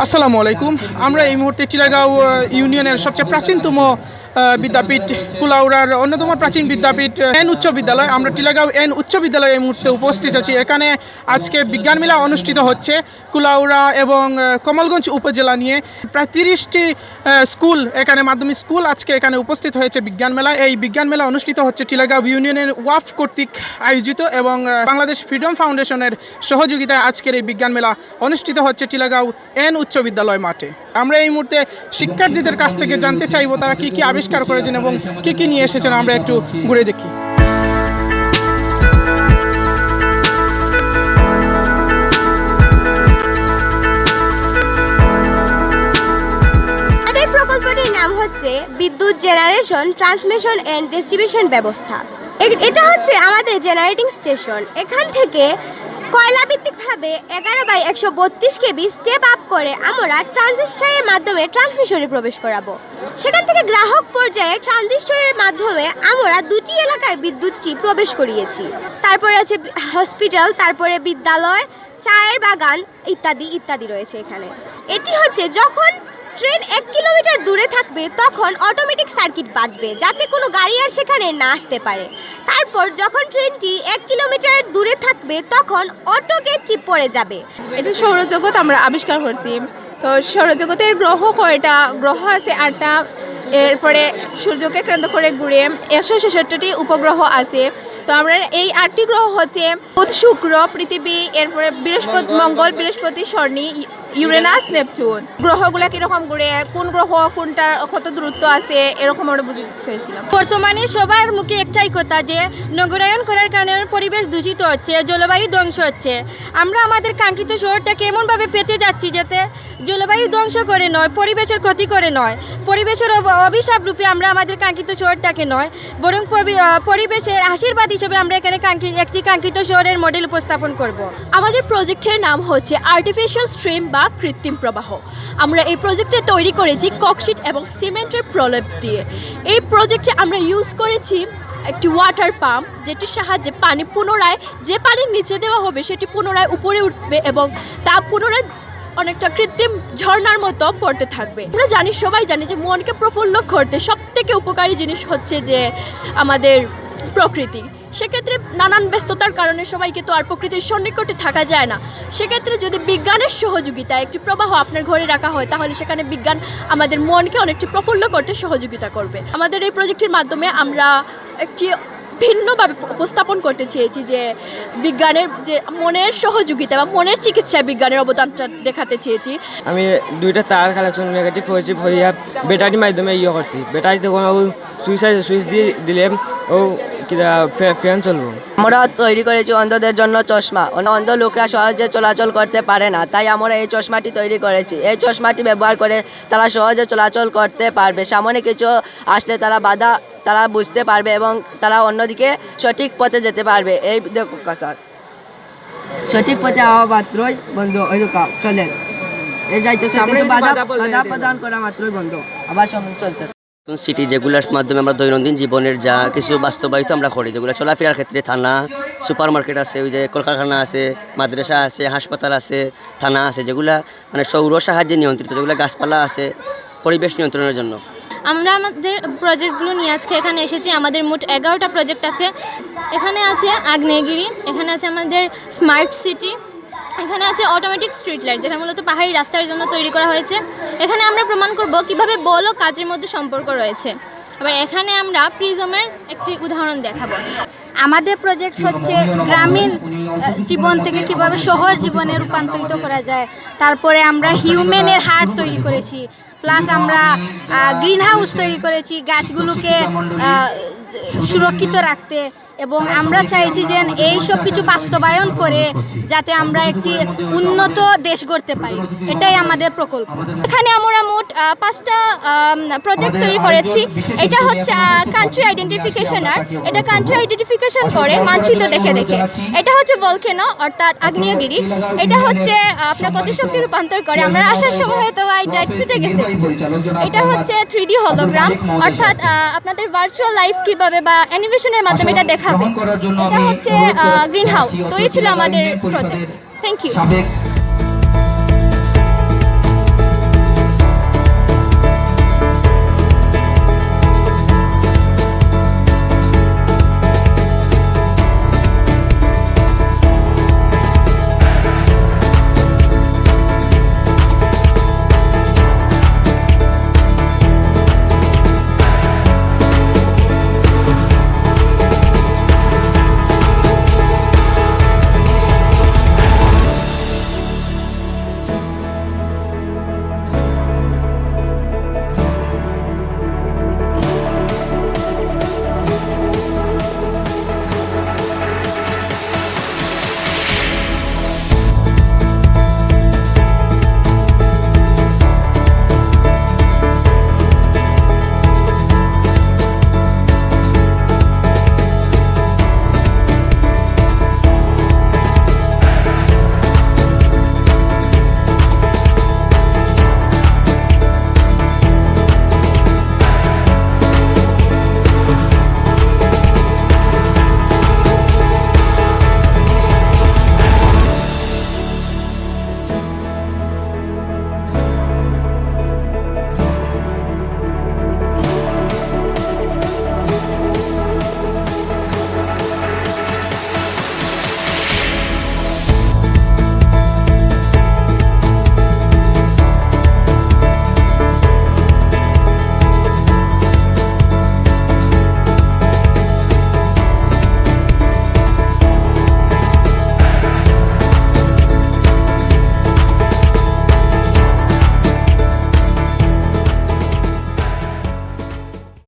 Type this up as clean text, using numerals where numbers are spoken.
আসসালামু আলাইকুম। আমরা এই মুহূর্তে টিলাগাঁও ইউনিয়নের সবচেয়ে প্রাচীনতম বিদ্যাপীঠ কুলাউড়ার অন্যতম প্রাচীন বিদ্যাপীঠ এন উচ্চ বিদ্যালয়। আমরা টিলাগাঁও এন উচ্চ বিদ্যালয়ে এই মুহূর্তে উপস্থিত আছি। এখানে আজকে বিজ্ঞান মেলা অনুষ্ঠিত হচ্ছে কুলাউড়া এবং কমলগঞ্জ উপজেলা নিয়ে। প্রায় 30টি স্কুল, এখানে মাধ্যমিক স্কুল আজকে এখানে উপস্থিত হয়েছে বিজ্ঞান মেলা। এই বিজ্ঞান মেলা অনুষ্ঠিত হচ্ছে টিলাগাঁও ইউনিয়নের ওয়াফ কর্তৃক আয়োজিত এবং বাংলাদেশ ফ্রিডম ফাউন্ডেশনের সহযোগিতায় আজকের এই বিজ্ঞান মেলা অনুষ্ঠিত হচ্ছে টিলাগাঁও এন উচ্চ বিদ্যালয় মাঠে। আমরা এই মুহূর্তে শিক্ষার্থীদের কাছ থেকে জানতে চাইবো তারা কি কি আবিষ্কার করেছেন এবং কি কি নিয়ে এসেছেন। আমরা একটু ঘুরে দেখি। আমাদের প্রকল্পটির নাম হচ্ছে বিদ্যুৎ জেনারেশন, ট্রান্সমিশন এন্ড ডিস্ট্রিবিউশন ব্যবস্থা। এটা হচ্ছে আমাদের জেনারেটিং স্টেশন। এখান থেকে কয়লাভিত্তিকভাবে 11/132 কেবি স্টেপ আপ করে আমরা ট্রানজিস্টরের মাধ্যমে ট্রান্সমিশনে প্রবেশ করাবো। সেখান থেকে গ্রাহক পর্যায়ে ট্রানজিস্টরের মাধ্যমে আমরা 2টি এলাকায় বিদ্যুৎটি প্রবেশ করিয়েছি। তারপরে আছে হসপিটাল, তারপরে বিদ্যালয়, চায়ের বাগান ইত্যাদি ইত্যাদি রয়েছে এখানে। এটি হচ্ছে যখন ট্রেন 1 কিলোমিটার দূরে থাকবে তখন অটোমেটিক সার্কিট বাজবে যাতে কোনো গাড়ি আর সেখানে না আসতে পারে। তারপর যখন ট্রেনটি 1 কিলোমিটার দূরে থাকবে তখন অটো গেটটি পড়ে যাবে। এটা সৌরজগৎ আমরা আবিষ্কার করছি। তো সৌরজগতের গ্রহ কয়টা? গ্রহ আছে 8টা। এরপরে সূর্যকে কেন্দ্র করে ঘুরে 166টি উপগ্রহ আছে। তো আমরা এই 8টি গ্রহ হচ্ছে বুধ, শুক্র, পৃথিবী, এরপরে বৃহস্পতি, মঙ্গল, বৃহস্পতি, শনি, ইউরেনাস, নেপচুন। গ্রহগুলো কীরকম ঘুরে, কোন গ্রহ কোনটা কত দূরত্ব আছে, এরকম আমরা বুঝতে চেয়েছিলাম। বর্তমানে সবার মুখে একটাই কথা যে নগরায়ন করার কারণে পরিবেশ দূষিত হচ্ছে, জলবায়ু ধ্বংস হচ্ছে। আমরা আমাদের কাঙ্ক্ষিত শহরটাকে এমনভাবে পেতে যাচ্ছি যাতে জলবায়ু ধ্বংস করে নয়, পরিবেশের ক্ষতি করে নয়, পরিবেশের অভিশাপ রূপে আমরা আমাদের কাঙ্ক্ষিত শহরটাকে নয় বরং পরিবেশের আশীর্বাদ হিসেবে আমরা এখানে একটি কাঙ্ক্ষিত শহরের মডেল উপস্থাপন করব। আমাদের প্রজেক্টের নাম হচ্ছে আর্টিফিশিয়াল স্ট্রিম বা কৃত্রিম প্রবাহ। আমরা এই প্রজেক্টে তৈরি করেছি ককশিট এবং সিমেন্টের প্রলেপ দিয়ে। এই প্রজেক্টে আমরা ইউজ করেছি একটি ওয়াটার পাম্প, যেটির সাহায্যে পানি পুনরায় যে পানির নিচে দেওয়া হবে সেটি পুনরায় উপরে উঠবে এবং তা পুনরায় অনেকটা কৃত্রিম ঝর্ণার মতো পড়তে থাকবে। আমরা সবাই জানি যে মনকে প্রফুল্ল করতে সবথেকে উপকারী জিনিস হচ্ছে যে আমাদের প্রকৃতি। সেক্ষেত্রে নানান ব্যস্ততার কারণে সবাইকে তো আর প্রকৃতির সন্নিকটে থাকা যায় না। সেক্ষেত্রে যদি বিজ্ঞানের সহযোগিতায় একটি প্রবাহ আপনার ঘরে রাখা হয় তাহলে সেখানে বিজ্ঞান আমাদের মনকে অনেকটি প্রফুল্ল করতে সহযোগিতা করবে। আমাদের এই প্রজেক্টের মাধ্যমে আমরা একটি ভিন্নভাবে উপস্থাপন করতে চেয়েছি যে বিজ্ঞানের যে মনের সহযোগিতা বা মনের চিকিৎসায় বিজ্ঞানের অবদানটা দেখাতে চেয়েছি। আমি 2টা তার কালেকশন নেগেটিভ করেছি, ভরিয়া ব্যাটারির মাধ্যমে করছি। ব্যাটারিতে কোনো সুইচ দিয়ে দিলে ও ফ্যান চলবো। আমরা তৈরি করেছি অন্ধদের জন্য চশমা। অন্ধ লোকরা সহজে চলাচল করতে পারে না, তাই আমরা এই চশমাটি তৈরি করেছি। এই চশমাটি ব্যবহার করে তারা সহজে চলাচল করতে পারবে। সামনে কিছু আসলে তারা বুঝতে পারবে এবং তারা অন্যদিকে সঠিক পথে যেতে পারবে। এই দেখো স্যার, সঠিক পথে হওয়া মাত্রই বন্ধ ওই চলেন এই যাইতেছে, কিন্তু বাধা প্রদান করা মাত্রই বন্ধ, আবার সময় চলতেছে। সিটি যেগুলোর মাধ্যমে আমরা দৈনন্দিন জীবনের যা কিছু বাস্তবায়িত আমরা করি, যেগুলো চলাফেরার ক্ষেত্রে থানা, সুপার মার্কেট আছে, ওই যে কলকারখানা আছে, মাদ্রাসা আছে, হাসপাতাল আছে, থানা আছে, যেগুলা মানে সৌর সাহায্যে নিয়ন্ত্রিত, যেগুলো গাছপালা আছে পরিবেশ নিয়ন্ত্রণের জন্য। আমরা আমাদের প্রজেক্টগুলো নিয়ে আজকে এখানে এসেছি। আমাদের মোট 11টা প্রজেক্ট আছে। এখানে আছে আগ্নেয়গিরি, এখানে আছে আমাদের স্মার্ট সিটি, এখানে আছে অটোমেটিক স্ট্রিট লাইট যেটা মূলত পাহাড়ি রাস্তার জন্য তৈরি করা হয়েছে। এখানে আমরা প্রমাণ করব কিভাবে বল ও কাজের মধ্যে সম্পর্ক রয়েছে। আবার এখানে আমরা প্রিজমের একটি উদাহরণ দেখাবো। আমাদের প্রজেক্ট হচ্ছে গ্রামীণ জীবন থেকে কিভাবে শহর জীবনে রূপান্তরিত করা যায়। তারপরে আমরা হিউম্যানের হার্ট তৈরি করেছি, প্লাস আমরা গ্রিন হাউস তৈরি করেছি গাছগুলোকে সুরক্ষিত রাখতে, এবং আমরা চাইছি যে এই সব কিছু বাস্তবায়ন করে যাতে আমরা একটি উন্নত দেশ গড়তে পারি। এটাই আমাদের প্রকল্প। এখানে আমরা মোট 5টা প্রজেক্ট তৈরি করেছি। এটা হচ্ছে কান্ট্রি আইডেন্টিফিকেশনার, এটা কান্ট্রি আইডেন্টিফিকেশন করে মানচিত্র দেখে দেখে। এটা হচ্ছে ভলকেনো অর্থাৎ আগ্নেয়গিরি, এটা হচ্ছে আপনার গতিশক্তি রূপান্তর করে। আমরা আসার সময় হয়তো এটা ছুটে গেছে। এটা হচ্ছে 3D হলোগ্রাম অর্থাৎ আপনাদের ভার্চুয়াল লাইফ কিভাবে বা অ্যানিমেশনের মাধ্যমে এটা দেখাবে। এটা হচ্ছে গ্রিন হাউস। তো এই ছিল আমাদের প্রজেক্ট। Thank you.